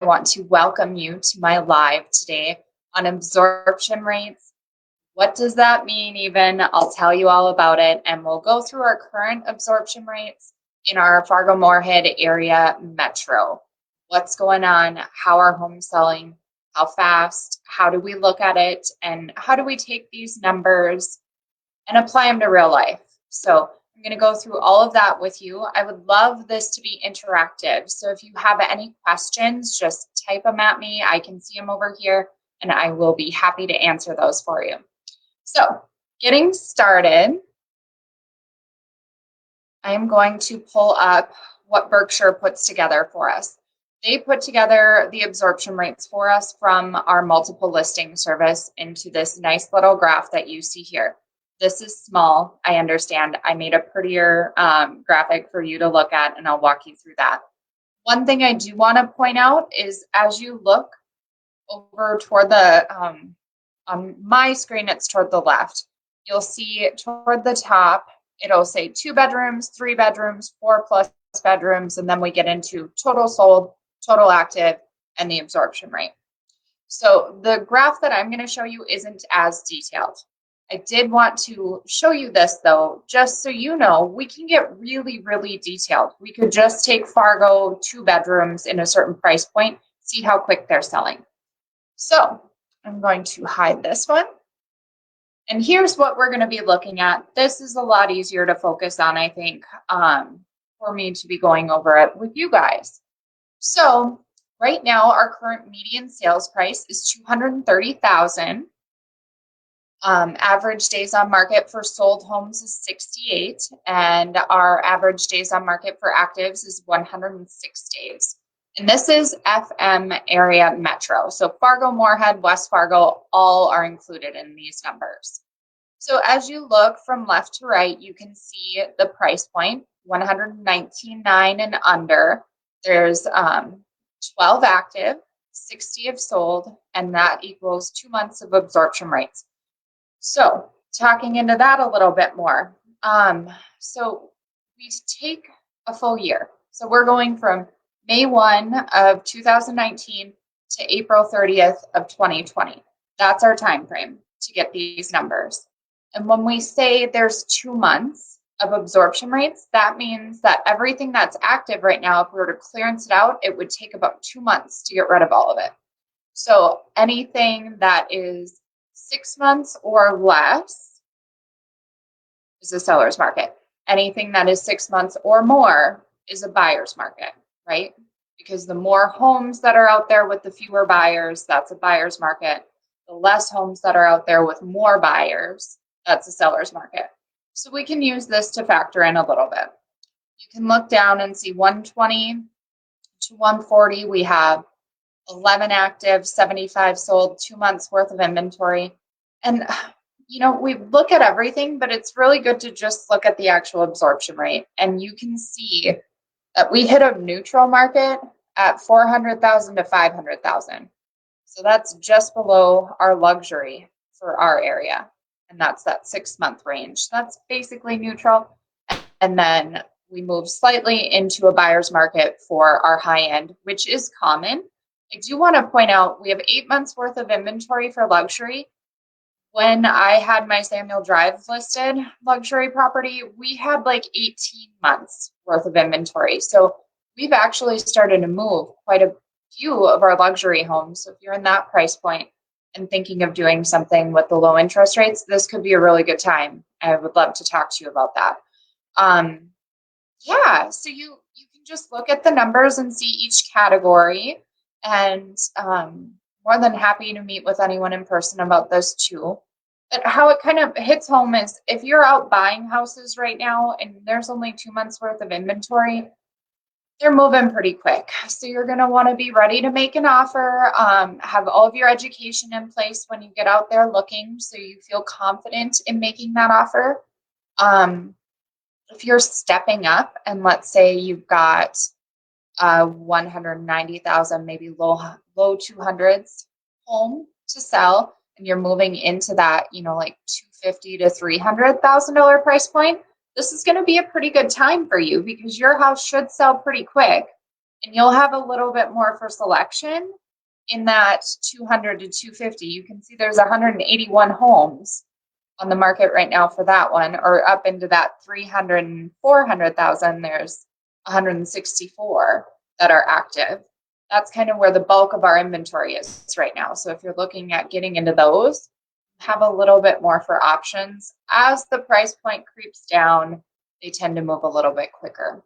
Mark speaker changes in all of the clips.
Speaker 1: want to welcome you to my live today on absorption rates. What does that mean even? I'll tell you all about it, and we'll go through our current absorption rates in our Fargo Moorhead area metro. What's going on? How are homes selling? How fast? How do we look at it? And how do we take these numbers and apply them to real life? So I'm going to go through all of that with you. I would love this to be interactive. So if you have any questions, just type them at me. I can see them over here, and I will be happy to answer those for you. So getting started, I am going to pull up what Berkshire puts together for us. They put together the absorption rates for us from our multiple listing service into this nice little graph that you see here. This is small, I understand. I made a prettier graphic for you to look at, and I'll walk you through that. One thing I do want to point out is as you look over toward the, on my screen, it's toward the left. You'll see toward the top, it'll say 2 bedrooms, 3 bedrooms, 4+ bedrooms, and then we get into total sold, total active, and the absorption rate. So the graph that I'm going to show you isn't as detailed. I did want to show you this though, just so you know, we can get really, really detailed. We could just take Fargo 2 bedrooms in a certain price point, see how quick they're selling. So I'm going to hide this one. And here's what we're going to be looking at. This is a lot easier to focus on, I think, for me to be going over it with you guys. So right now, our current median sales price is $230,000. Average days on market for sold homes is 68, and our average days on market for actives is 106 days. And this is FM area metro. So Fargo, Moorhead, West Fargo, all are included in these numbers. So as you look from left to right, you can see the price point, $119,900 and under. There's 12 active, 60 have sold, and that equals 2 months of absorption rates. So talking into that a little bit more. So we take a full year. So we're going from May 1 of 2019 to April 30th of 2020. That's our time frame to get these numbers. And when we say there's 2 months of absorption rates, that means that everything that's active right now, if we were to clearance it out, it would take about 2 months to get rid of all of it. So anything that is 6 months or less is a seller's market. Anything that is 6 months or more is a buyer's market, right? Because the more homes that are out there with the fewer buyers, that's a buyer's market. The less homes that are out there with more buyers, that's a seller's market. So we can use this to factor in a little bit. You can look down and see 120 to 140, we have 11 active, 75 sold, 2 months worth of inventory. And, you know, we look at everything, but it's really good to just look at the actual absorption rate. And you can see that we hit a neutral market at 400,000 to 500,000. So that's just below our luxury for our area. And that's that 6 month range. That's basically neutral. And then we move slightly into a buyer's market for our high end, which is common. I do want to point out we have 8 months worth of inventory for luxury. When I had my Samuel Drive listed luxury property, we had like 18 months worth of inventory. So we've actually started to move quite a few of our luxury homes. So if you're in that price point and thinking of doing something with the low interest rates, this could be a really good time. I would love to talk to you about that. Yeah, so you can just look at the numbers and see each category. And more than happy to meet with anyone in person about this too. But how it kind of hits home is if you're out buying houses right now and there's only 2 months worth of inventory, they're moving pretty quick. So you're going to want to be ready to make an offer, have all of your education in place when you get out there looking so you feel confident in making that offer. If you're stepping up and let's say you've got 190,000, maybe low 200s home to sell, and you're moving into that, you know, like $250,000 to $300,000 price point, this is going to be a pretty good time for you because your house should sell pretty quick. And you'll have a little bit more for selection in that 200 to 250. You can see there's 181 homes on the market right now for that one, or up into that 300 and 400,000, there's 164 that are active. That's kind of where the bulk of our inventory is right now. So if you're looking at getting into those, have a little bit more for options. As the price point creeps down, they tend to move a little bit quicker.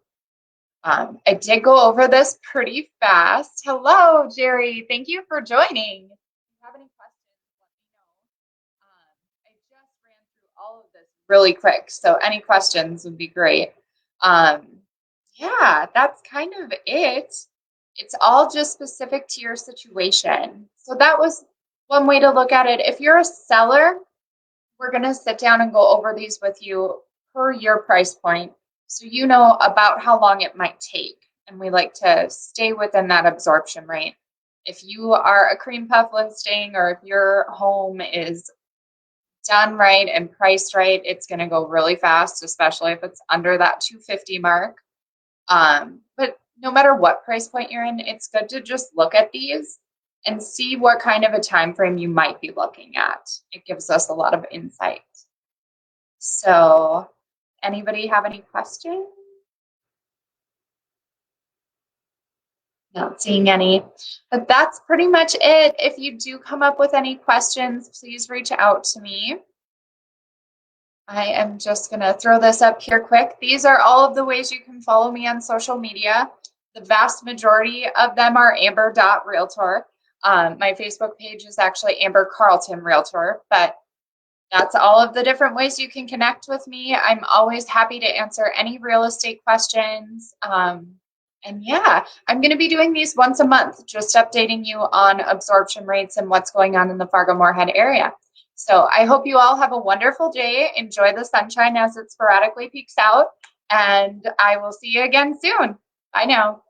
Speaker 1: I did go over this pretty fast. Hello, Jerry. Thank you for joining. If you have any questions, let me know. I just ran through all of this really quick, so any questions would be great. Yeah, that's kind of it. It's all just specific to your situation. So that was one way to look at it. If you're a seller, we're going to sit down and go over these with you per your price point, so you know about how long it might take. And we like to stay within that absorption rate. If you are a cream puff listing, or if your home is done right and priced right, it's going to go really fast, especially if it's under that 250 mark. But no matter what price point you're in, it's good to just look at these and see what kind of a time frame you might be looking at. It gives us a lot of insight. So, anybody have any questions? Not seeing any, but that's pretty much it. If you do come up with any questions, please reach out to me. I am just going to throw this up here quick. These are all of the ways you can follow me on social media. The vast majority of them are amber.realtor. My Facebook page is actually ACarlton Realtor, but that's all of the different ways you can connect with me. I'm always happy to answer any real estate questions. And yeah, I'm going to be doing these once a month, just updating you on absorption rates and what's going on in the Fargo-Moorhead area. So I hope you all have a wonderful day. Enjoy the sunshine as it sporadically peeks out, and I will see you again soon. Bye now.